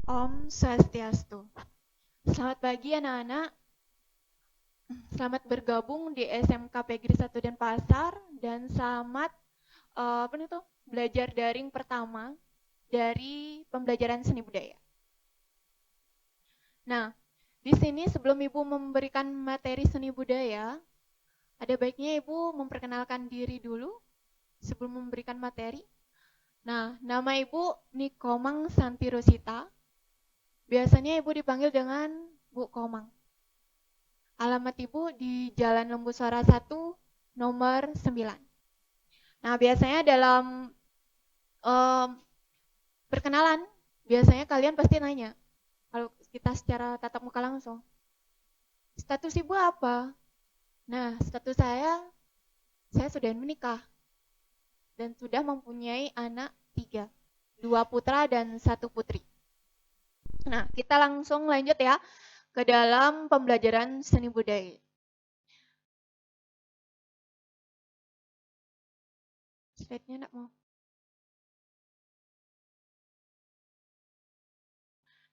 Om Swastiastu. Selamat pagi anak-anak. Selamat bergabung di SMK Pegri 1 Denpasar dan selamat belajar daring pertama dari pembelajaran seni budaya. Nah, di sini sebelum Ibu memberikan materi seni budaya, ada baiknya Ibu memperkenalkan diri dulu sebelum memberikan materi. Nah, nama Ibu Nikomang Santi Rosita. Biasanya Ibu dipanggil dengan Bu Komang. Alamat Ibu di Jalan Lembusara 1, nomor 9. Nah, biasanya dalam um, perkenalan, biasanya kalian pasti nanya, kalau kita secara tatap muka langsung, status Ibu apa? Nah, status saya sudah menikah dan sudah mempunyai anak 3, 2 putra dan 1 putri. Nah, kita langsung lanjut ya ke dalam pembelajaran seni budaya. Slide-nya enggak mau.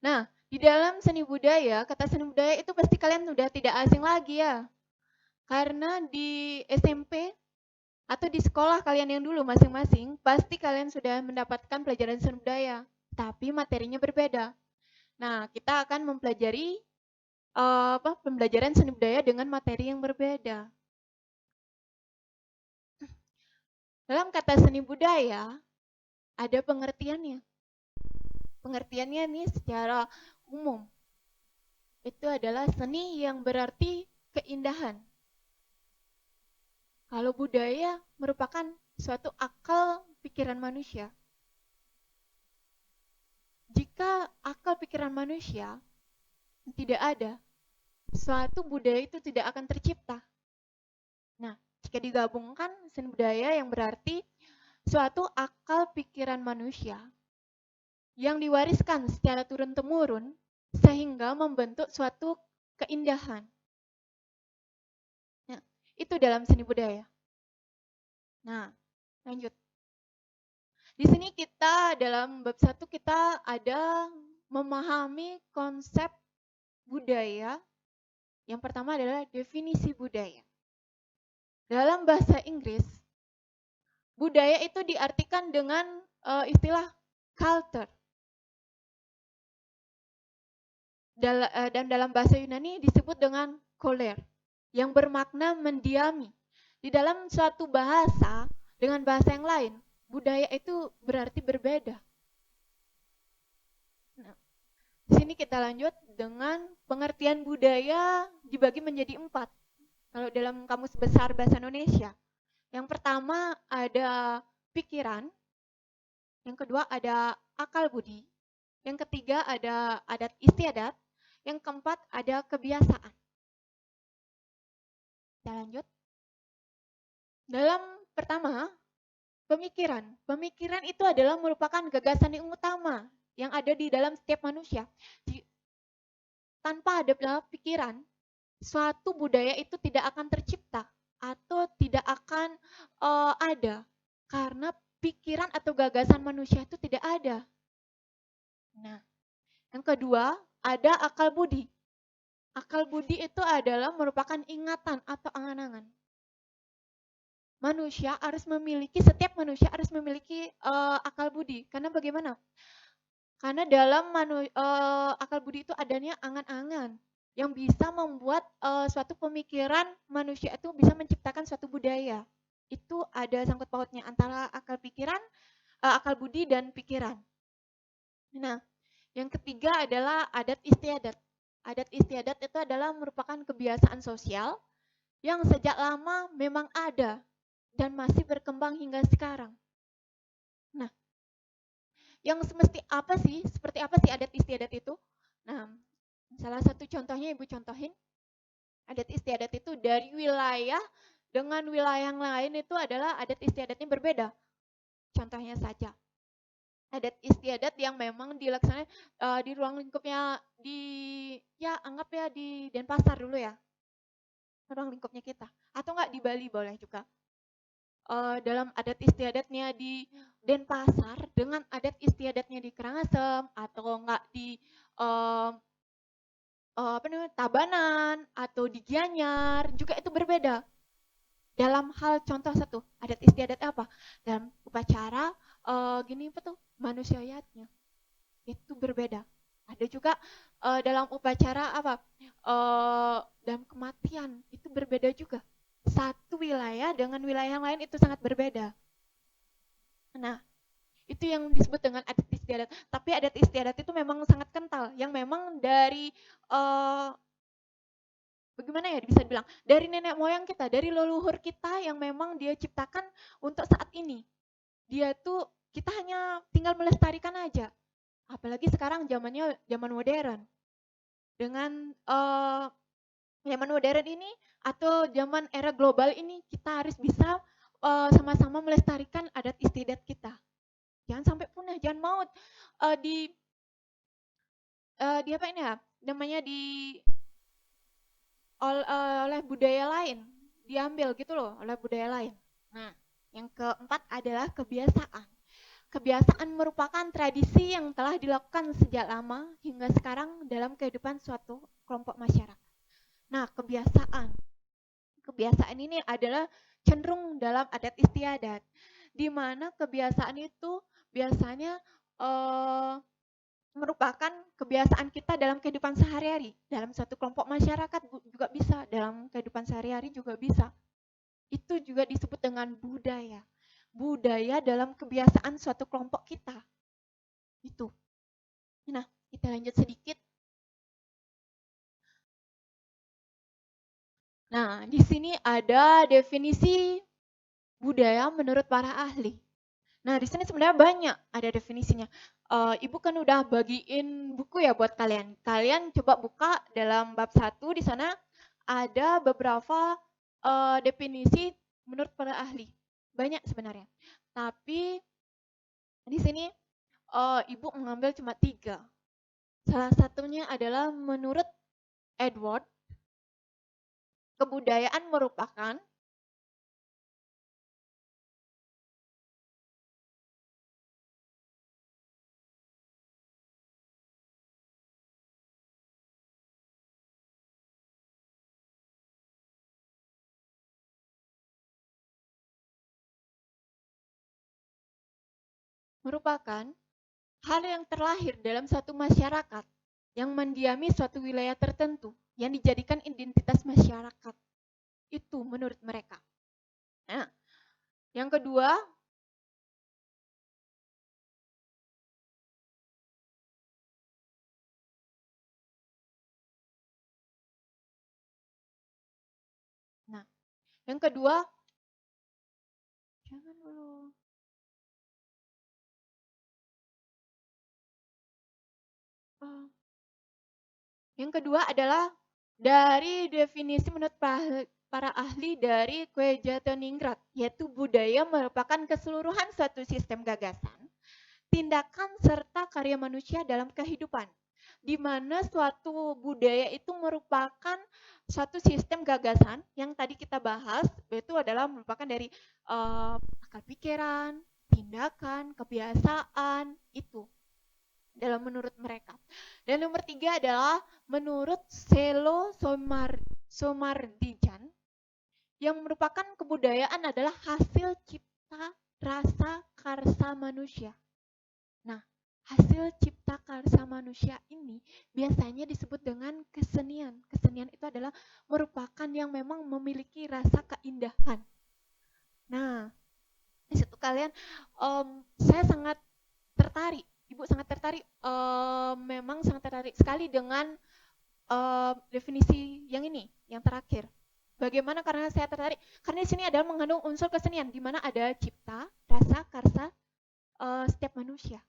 Nah, di dalam seni budaya, kata seni budaya itu pasti kalian sudah tidak asing lagi ya. Karena di SMP atau di sekolah kalian yang dulu masing-masing, pasti kalian sudah mendapatkan pelajaran seni budaya, tapi materinya berbeda. Nah, kita akan mempelajari pembelajaran seni budaya dengan materi yang berbeda. Dalam kata seni budaya, ada pengertiannya. Pengertiannya nih secara umum. Itu adalah seni yang berarti keindahan. Kalau budaya merupakan suatu akal pikiran manusia. Jika akal pikiran manusia tidak ada, suatu budaya itu tidak akan tercipta. Nah, jika digabungkan seni budaya yang berarti suatu akal pikiran manusia yang diwariskan secara turun-temurun sehingga membentuk suatu keindahan. Nah, itu dalam seni budaya. Nah, lanjut. Di sini kita dalam bab 1 kita ada memahami konsep budaya. Yang pertama adalah definisi budaya. Dalam bahasa Inggris, budaya itu diartikan dengan istilah culture. Dan dalam bahasa Yunani disebut dengan koler, yang bermakna mendiami. Di dalam suatu bahasa dengan bahasa yang lain, budaya itu berarti berbeda. Nah, di sini kita lanjut dengan pengertian budaya dibagi menjadi 4. Kalau dalam Kamus Besar Bahasa Indonesia. Yang pertama ada pikiran, yang kedua ada akal budi, yang ketiga ada adat istiadat, yang keempat ada kebiasaan. Kita lanjut. Dalam pertama, pemikiran. Pemikiran itu adalah merupakan gagasan yang utama yang ada di dalam setiap manusia. Tanpa ada pikiran, suatu budaya itu tidak akan tercipta atau tidak akan ada karena pikiran atau gagasan manusia itu tidak ada. Nah, yang kedua ada akal budi. Akal budi itu adalah merupakan ingatan atau angan-angan. Setiap manusia harus memiliki akal budi. Karena bagaimana? Karena dalam akal budi itu adanya angan-angan yang bisa membuat suatu pemikiran manusia itu bisa menciptakan suatu budaya. Itu ada sangkut pautnya antara akal budi dan pikiran. Nah, yang ketiga adalah adat istiadat. Adat istiadat itu adalah merupakan kebiasaan sosial yang sejak lama memang ada dan masih berkembang hingga sekarang. Nah, seperti apa sih adat istiadat itu? Nah, salah satu contohnya Ibu contohin. Adat istiadat itu dari wilayah dengan wilayah yang lain itu adalah adat istiadatnya berbeda. Contohnya saja, adat istiadat yang memang dilaksanakan di ruang lingkupnya anggap ya di Denpasar dulu ya. Ruang lingkupnya kita. Atau enggak di Bali boleh juga. dalam adat istiadatnya di Denpasar dengan adat istiadatnya di Karangasem atau enggak di Tabanan atau di Gianyar juga itu berbeda. Dalam hal contoh satu, adat istiadat apa? Dalam upacara gini apa tuh? Manusiayatnya. Itu berbeda. Ada juga dalam upacara apa? Dalam kematian itu berbeda juga. Satu wilayah dengan wilayah yang lain itu sangat berbeda. Nah, itu yang disebut dengan adat istiadat. Tapi adat istiadat itu memang sangat kental, yang memang dari bagaimana ya bisa dibilang, dari nenek moyang kita, dari leluhur kita yang memang dia ciptakan untuk saat ini. Dia tuh kita hanya tinggal melestarikan aja. Apalagi sekarang zamannya zaman modern. Dengan zaman modern ini atau zaman era global ini kita harus bisa sama-sama melestarikan adat istiadat kita. Jangan sampai punah, jangan maut di apa ini ya? Namanya oleh budaya lain, diambil gitu loh oleh budaya lain. Nah, yang keempat adalah kebiasaan. Kebiasaan merupakan tradisi yang telah dilakukan sejak lama hingga sekarang dalam kehidupan suatu kelompok masyarakat. Nah, kebiasaan ini adalah cenderung dalam adat istiadat, di mana kebiasaan itu biasanya merupakan kebiasaan kita dalam kehidupan sehari-hari. Dalam satu kelompok masyarakat juga bisa, dalam kehidupan sehari-hari juga bisa. Itu juga disebut dengan budaya. Budaya dalam kebiasaan suatu kelompok kita. Itu. Nah, kita lanjut sedikit. Nah, di sini ada definisi budaya menurut para ahli. Nah, di sini sebenarnya banyak ada definisinya. Ibu kan udah bagiin buku ya buat kalian. Kalian coba buka dalam bab 1 di sana ada beberapa definisi menurut para ahli. Banyak sebenarnya. Tapi di sini Ibu mengambil cuma 3. Salah satunya adalah menurut Edward, kebudayaan merupakan hal yang terlahir dalam suatu masyarakat yang mendiami suatu wilayah tertentu yang dijadikan identitas masyarakat. Itu menurut mereka. Nah, yang kedua, yang kedua, jangan dulu. Yang kedua adalah dari definisi menurut para ahli dari Kwejatoningrat, yaitu budaya merupakan keseluruhan suatu sistem gagasan, tindakan serta karya manusia dalam kehidupan, di mana suatu budaya itu merupakan suatu sistem gagasan yang tadi kita bahas, itu adalah merupakan dari akal pikiran, tindakan, kebiasaan, itu dalam menurut mereka. Dan nomor 3 adalah menurut Selo Somardijan, yang merupakan kebudayaan adalah hasil cipta rasa karsa manusia. Nah, hasil cipta karsa manusia ini biasanya disebut dengan kesenian. Kesenian itu adalah merupakan yang memang memiliki rasa keindahan. Nah, di situ kalian, saya sangat tertarik, Ibu sangat tertarik, memang sangat tertarik sekali dengan definisi yang ini, yang terakhir. Bagaimana karena saya tertarik? Karena di sini adalah mengandung unsur kesenian, di mana ada cipta, rasa, karsa setiap manusia.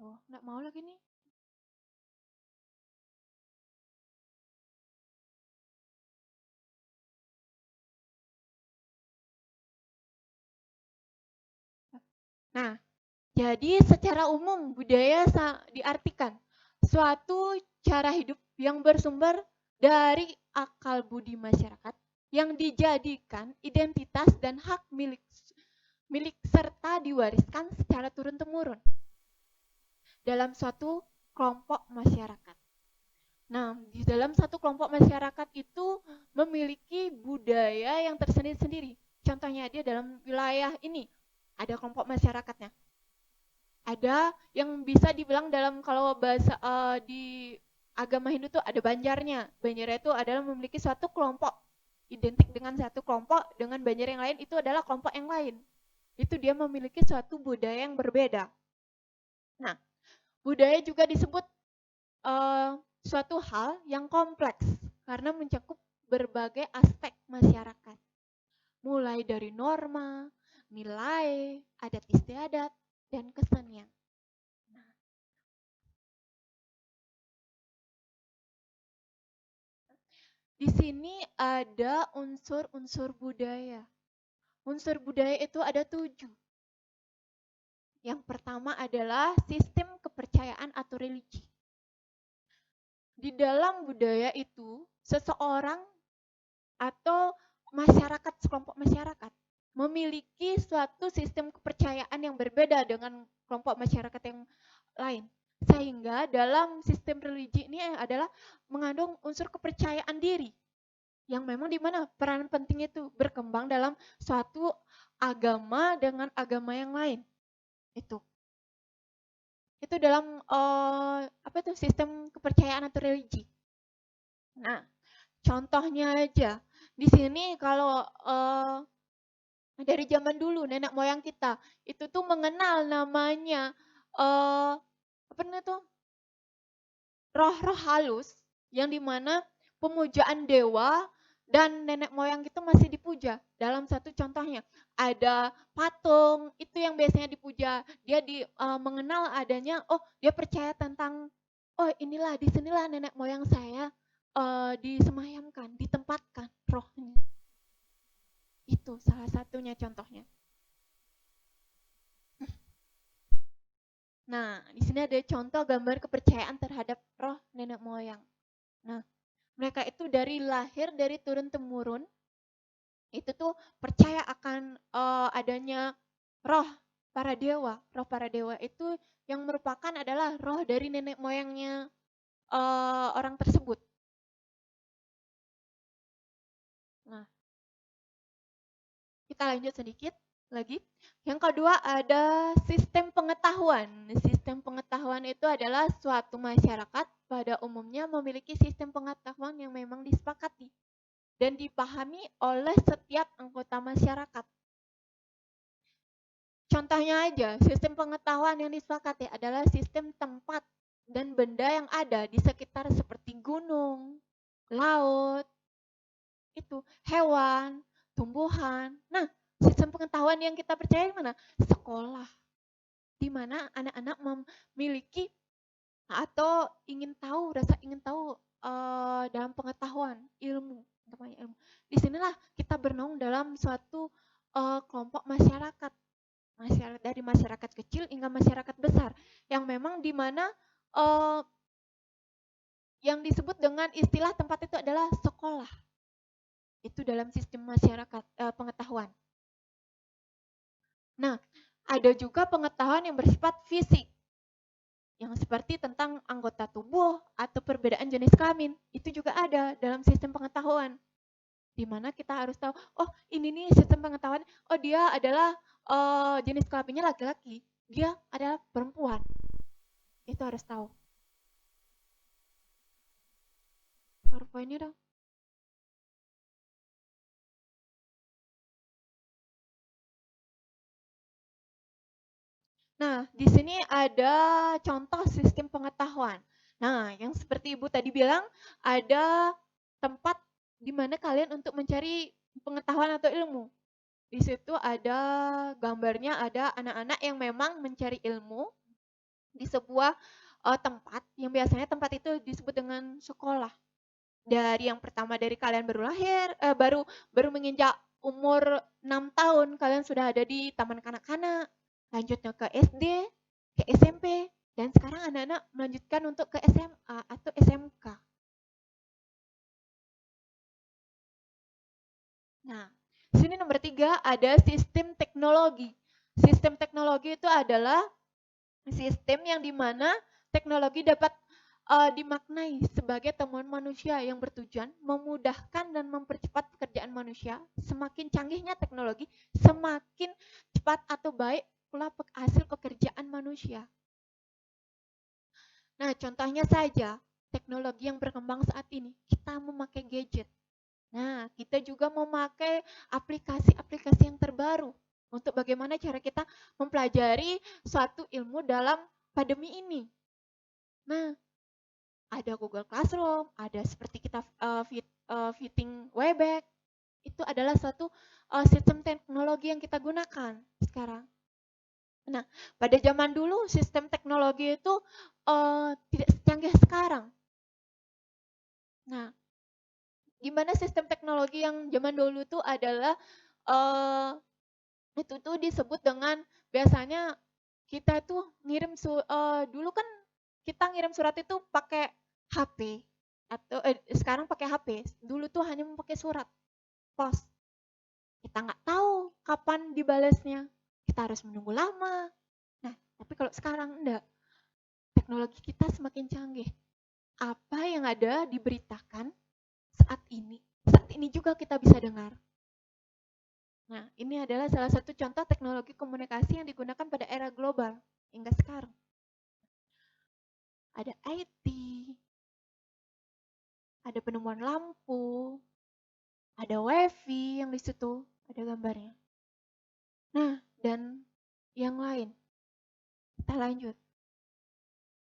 Oh, nggak mau lagi nih. Nah, jadi secara umum budaya diartikan suatu cara hidup yang bersumber dari akal budi masyarakat yang dijadikan identitas dan hak milik serta diwariskan secara turun-temurun dalam suatu kelompok masyarakat. Nah, di dalam satu kelompok masyarakat itu memiliki budaya yang tersendiri-sendiri. Contohnya dia dalam wilayah ini ada kelompok masyarakatnya. Ada yang bisa dibilang dalam kalau bahasa di agama Hindu tuh ada Banjarnya. Banjarnya itu adalah memiliki suatu kelompok identik dengan satu kelompok dengan Banjar yang lain itu adalah kelompok yang lain. Itu dia memiliki suatu budaya yang berbeda. Nah, budaya juga disebut suatu hal yang kompleks karena mencakup berbagai aspek masyarakat. Mulai dari norma, nilai, adat istiadat, dan kesenian. Nah, di sini ada unsur-unsur budaya. Unsur budaya itu ada 7. Yang pertama adalah sistem kepercayaan atau religi. Di dalam budaya itu, seseorang atau masyarakat, sekelompok masyarakat memiliki suatu sistem kepercayaan yang berbeda dengan kelompok masyarakat yang lain. Sehingga dalam sistem religi ini adalah mengandung unsur kepercayaan diri yang memang di mana peran penting itu berkembang dalam suatu agama dengan agama yang lain. Itu dalam sistem kepercayaan atau religi. Nah, contohnya aja di sini kalau dari zaman dulu nenek moyang kita itu tuh mengenal namanya roh-roh halus yang dimana pemujaan dewa dan nenek moyang itu masih dipuja. Dalam satu contohnya ada patung itu yang biasanya dipuja. Dia mengenal adanya, dia percaya tentang inilah disinilah nenek moyang saya disemayamkan, ditempatkan rohnya. Itu salah satunya contohnya. Nah, di sini ada contoh gambar kepercayaan terhadap roh nenek moyang. Nah, mereka itu dari lahir, dari turun-temurun, itu tuh percaya akan adanya roh para dewa. Roh para dewa itu yang merupakan adalah roh dari nenek moyangnya orang tersebut. Nah, kita lanjut sedikit lagi. Yang kedua ada sistem pengetahuan. Sistem pengetahuan itu adalah suatu masyarakat pada umumnya memiliki sistem pengetahuan yang memang disepakati dan dipahami oleh setiap anggota masyarakat. Contohnya aja, sistem pengetahuan yang disepakati adalah sistem tempat dan benda yang ada di sekitar seperti gunung, laut, itu hewan, tumbuhan. Nah, sistem pengetahuan yang kita percaya mana? Sekolah. Di mana anak-anak memiliki atau rasa ingin tahu dalam pengetahuan, ilmu. Disinilah kita bernaung dalam suatu kelompok masyarakat. Dari masyarakat kecil hingga masyarakat besar. Yang memang di mana yang disebut dengan istilah tempat itu adalah sekolah. Itu dalam sistem masyarakat pengetahuan. Nah, ada juga pengetahuan yang bersifat fisik. Yang seperti tentang anggota tubuh atau perbedaan jenis kelamin. Itu juga ada dalam sistem pengetahuan. Di mana kita harus tahu, ini nih sistem pengetahuan, dia adalah jenis kelaminnya laki-laki. Dia adalah perempuan. Itu harus tahu. PowerPoint-nya dong. Nah, di sini ada contoh sistem pengetahuan. Nah, yang seperti Ibu tadi bilang, ada tempat di mana kalian untuk mencari pengetahuan atau ilmu. Di situ ada gambarnya, ada anak-anak yang memang mencari ilmu di sebuah tempat, yang biasanya tempat itu disebut dengan sekolah. Dari yang pertama dari kalian baru lahir, baru menginjak umur 6 tahun, kalian sudah ada di taman kanak-kanak, lanjutnya ke SD, ke SMP, dan sekarang anak-anak melanjutkan untuk ke SMA atau SMK. Nah, di sini nomor 3 ada sistem teknologi. Sistem teknologi itu adalah sistem yang dimana teknologi dapat dimaknai sebagai temuan manusia yang bertujuan memudahkan dan mempercepat pekerjaan manusia. Semakin canggihnya teknologi, semakin cepat atau baik pula hasil pekerjaan manusia. Nah, contohnya saja teknologi yang berkembang saat ini, kita memakai gadget. Nah, kita juga memakai aplikasi-aplikasi yang terbaru untuk bagaimana cara kita mempelajari suatu ilmu dalam pandemi ini. Nah, ada Google Classroom, ada seperti kita fitting Webex. Itu adalah suatu sistem teknologi yang kita gunakan sekarang. Nah, pada zaman dulu sistem teknologi itu tidak secanggih sekarang. Nah, gimana sistem teknologi yang zaman dulu itu adalah itu tuh disebut dengan biasanya kita tuh ngirim dulu kan kita ngirim surat itu pakai HP atau sekarang pakai HP. Dulu tuh hanya memakai surat pos. Kita nggak tahu kapan dibalasnya. Kita harus menunggu lama. Nah, tapi kalau sekarang enggak. Teknologi kita semakin canggih. Apa yang ada diberitakan saat ini juga kita bisa dengar. Nah, ini adalah salah satu contoh teknologi komunikasi yang digunakan pada era global hingga sekarang. Ada IT, ada penemuan lampu, ada WiFi yang di situ, ada gambarnya. Nah, dan yang lain. Kita lanjut.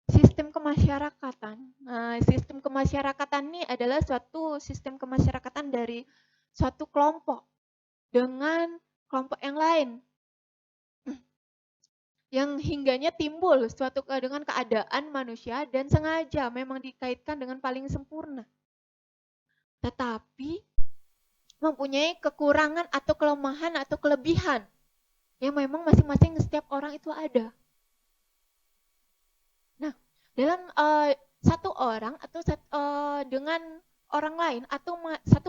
Sistem kemasyarakatan. Nah, sistem kemasyarakatan ini adalah suatu sistem kemasyarakatan dari suatu kelompok dengan kelompok yang lain. Yang hingganya timbul suatu dengan keadaan manusia dan sengaja memang dikaitkan dengan paling sempurna. Tetapi mempunyai kekurangan atau kelemahan atau kelebihan yang memang masing-masing setiap orang itu ada. Nah, dalam satu orang atau dengan orang lain atau satu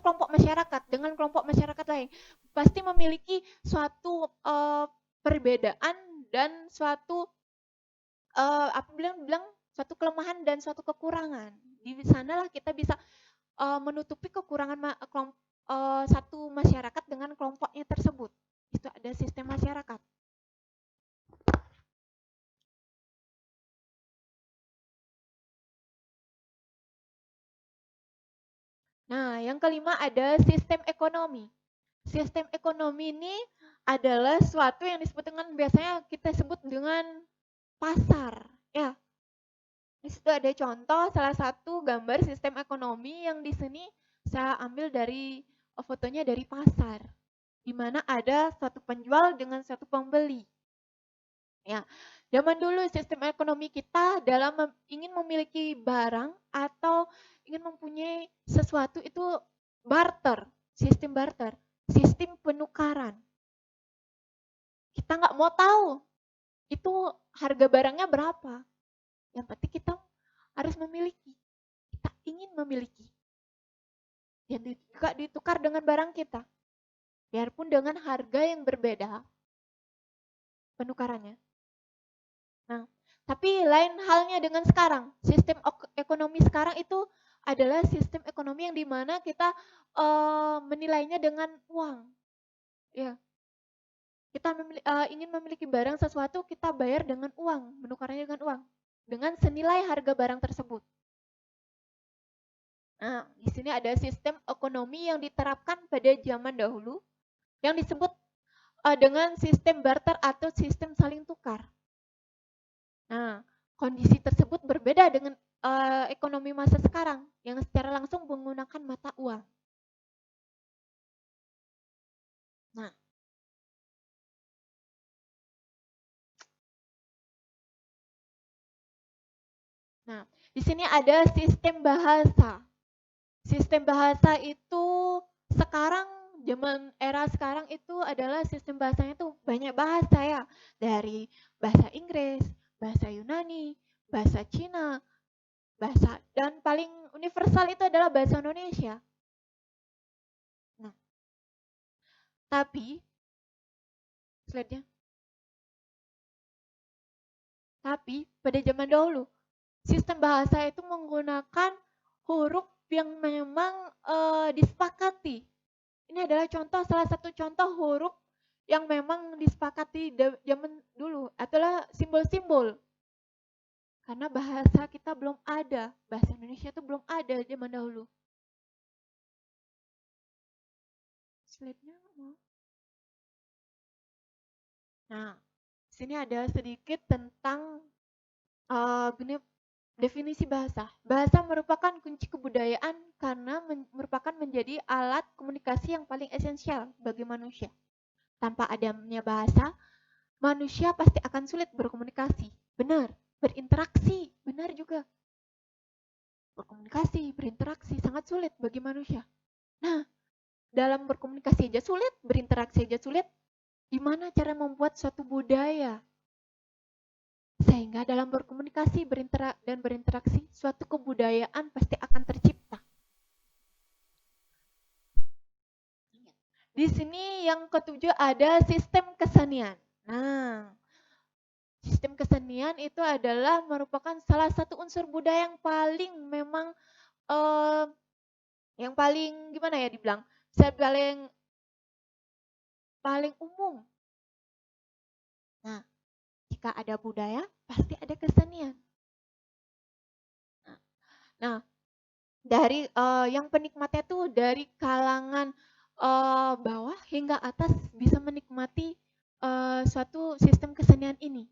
kelompok masyarakat dengan kelompok masyarakat lain pasti memiliki suatu perbedaan dan suatu bilang suatu kelemahan dan suatu kekurangan. Di sanalah kita bisa menutupi kekurangan satu masyarakat dengan kelompoknya tersebut. Itu ada sistem masyarakat. Nah, yang kelima ada sistem ekonomi. Sistem ekonomi ini adalah suatu yang disebut dengan biasanya kita sebut dengan pasar. Ya, di situ ada contoh salah satu gambar sistem ekonomi yang di sini saya ambil dari fotonya dari pasar, di mana ada satu penjual dengan satu pembeli. Ya, zaman dulu sistem ekonomi kita dalam ingin memiliki barang atau ingin mempunyai sesuatu itu barter, sistem penukaran. Kita nggak mau tahu itu harga barangnya berapa. Yang penting kita harus memiliki. Kita ingin memiliki. Dan juga ditukar dengan barang kita. Biarpun dengan harga yang berbeda penukarannya. Nah, tapi lain halnya dengan sekarang. Sistem ekonomi sekarang itu adalah sistem ekonomi yang dimana kita menilainya dengan uang. Ya, kita ingin memiliki barang sesuatu, kita bayar dengan uang, menukarnya dengan uang, dengan senilai harga barang tersebut. Nah, di sini ada sistem ekonomi yang diterapkan pada zaman dahulu yang disebut dengan sistem barter atau sistem saling tukar. Nah, kondisi tersebut berbeda dengan ekonomi masa sekarang yang secara langsung menggunakan mata uang. Nah, di sini ada sistem bahasa. Sistem bahasa itu sekarang zaman era sekarang itu adalah sistem bahasanya tuh banyak bahasa ya, dari bahasa Inggris, bahasa Yunani, bahasa Cina, dan paling universal itu adalah bahasa Indonesia. Tapi, slide-nya. Tapi pada zaman dahulu, sistem bahasa itu menggunakan huruf yang memang disepakati. Ini adalah salah satu contoh huruf yang memang disepakati zaman dulu adalah simbol-simbol. Karena bahasa kita belum ada, bahasa Indonesia itu belum ada zaman dahulu. Slide-nya mau. Nah, sini ada sedikit tentang definisi bahasa. Bahasa merupakan kunci kebudayaan karena merupakan menjadi alat komunikasi yang paling esensial bagi manusia. Tanpa adanya bahasa, manusia pasti akan sulit berkomunikasi. Benar, berinteraksi, benar juga. Berkomunikasi, berinteraksi sangat sulit bagi manusia. Nah, dalam berkomunikasi aja sulit, berinteraksi aja sulit. Gimana cara membuat suatu budaya? Sehingga dalam berkomunikasi dan berinteraksi, suatu kebudayaan pasti akan tercipta. Di sini yang ketujuh ada sistem kesenian. Nah, sistem kesenian itu adalah merupakan salah satu unsur budaya yang paling memang yang paling gimana ya dibilang? Saya paling umum. Nah, jika ada budaya, pasti ada kesenian. Nah, dari yang penikmatnya tuh dari kalangan bawah hingga atas bisa menikmati suatu sistem kesenian ini.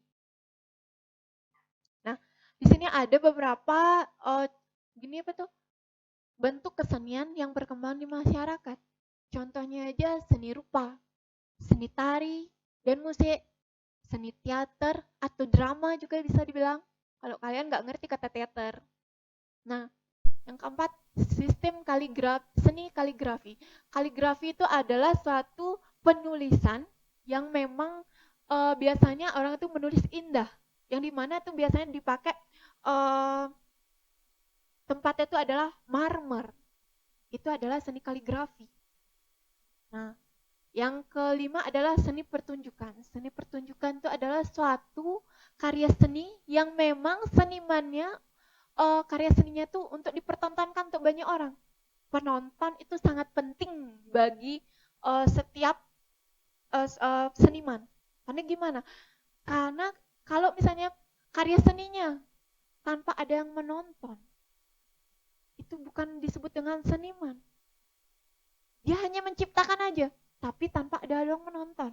Nah, di sini ada beberapa gini apa tuh bentuk kesenian yang berkembang di masyarakat. Contohnya aja seni rupa, seni tari, dan musik, seni teater atau drama juga bisa dibilang. Kalau kalian nggak ngerti kata teater. Nah, yang keempat, sistem seni kaligrafi. Kaligrafi itu adalah suatu penulisan yang memang biasanya orang itu menulis indah, yang dimana itu biasanya dipakai tempatnya itu adalah marmer. Itu adalah seni kaligrafi. Nah, yang kelima adalah seni pertunjukan. Seni pertunjukan itu adalah suatu karya seni yang memang senimannya karya seninya tuh untuk dipertontonkan untuk banyak orang. Penonton itu sangat penting bagi setiap seniman. Karena gimana? Karena kalau misalnya karya seninya tanpa ada yang menonton, itu bukan disebut dengan seniman. Dia hanya menciptakan aja, tapi tanpa ada yang menonton.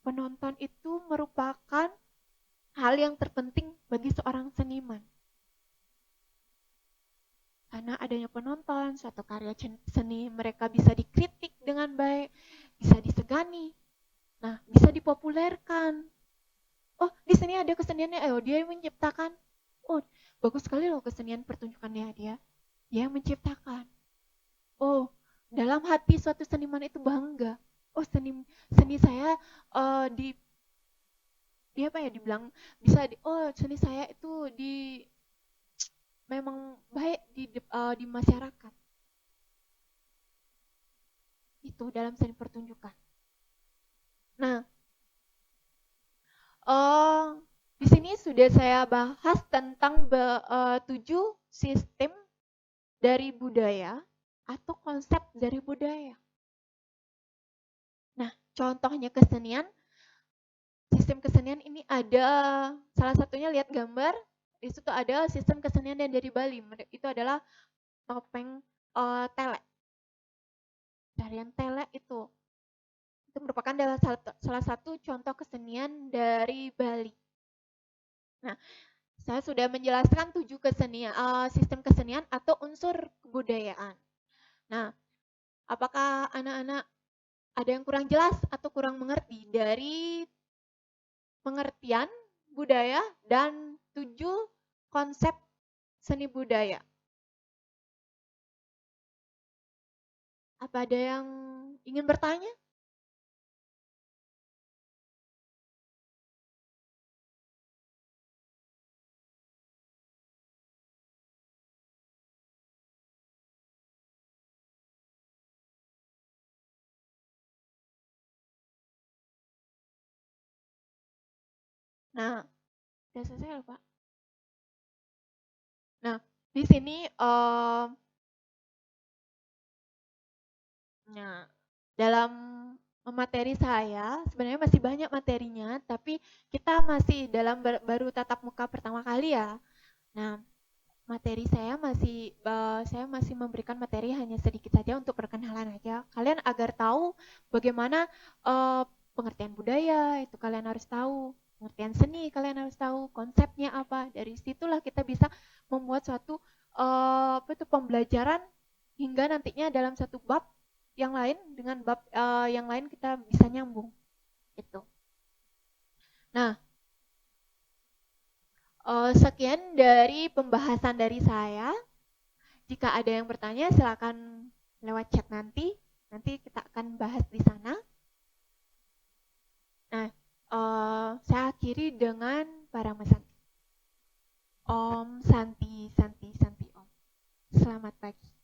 Penonton itu merupakan hal yang terpenting bagi seorang seniman. Karena adanya penonton, suatu karya seni mereka bisa dikritik dengan baik, bisa disegani, nah bisa dipopulerkan. Oh, di sini ada keseniannya, dia yang menciptakan. Oh, bagus sekali loh kesenian pertunjukannya dia yang menciptakan. Oh, dalam hati suatu seniman itu bangga. Oh, seni saya di apa ya dibilang seni saya itu memang baik di masyarakat. Itu dalam seni pertunjukan. Nah, di sini sudah saya bahas tentang 7 sistem dari budaya atau konsep dari budaya. Nah, contohnya kesenian, sistem kesenian ini ada salah satunya lihat gambar, di situ ada sistem kesenian yang dari Bali. Itu adalah topeng telek. Tarian telek itu merupakan salah satu contoh kesenian dari Bali. Nah, saya sudah menjelaskan 7 sistem kesenian atau unsur kebudayaan. Nah, apakah anak-anak ada yang kurang jelas atau kurang mengerti dari pengertian budaya dan 7 konsep seni budaya? Apa ada yang ingin bertanya? Nah, udah selesai loh, Pak. Nah, di sini nah, dalam materi saya sebenarnya masih banyak materinya, tapi kita masih dalam baru tatap muka pertama kali ya. Nah, materi saya masih memberikan materi hanya sedikit saja untuk perkenalan aja. Kalian agar tahu bagaimana uh, pengertian budaya itu kalian harus tahu, pengertian seni kalian harus tahu, konsepnya apa. Dari situlah kita bisa membuat suatu pembelajaran hingga nantinya dalam satu bab yang lain dengan bab yang lain kita bisa nyambung itu. Nah, sekian dari pembahasan dari saya. Jika ada yang bertanya, silakan lewat chat nanti. Nanti kita akan bahas di sana. Nah, saya akhiri dengan Parama Santi. Om Santi, Santi, Santi Om. Selamat pagi.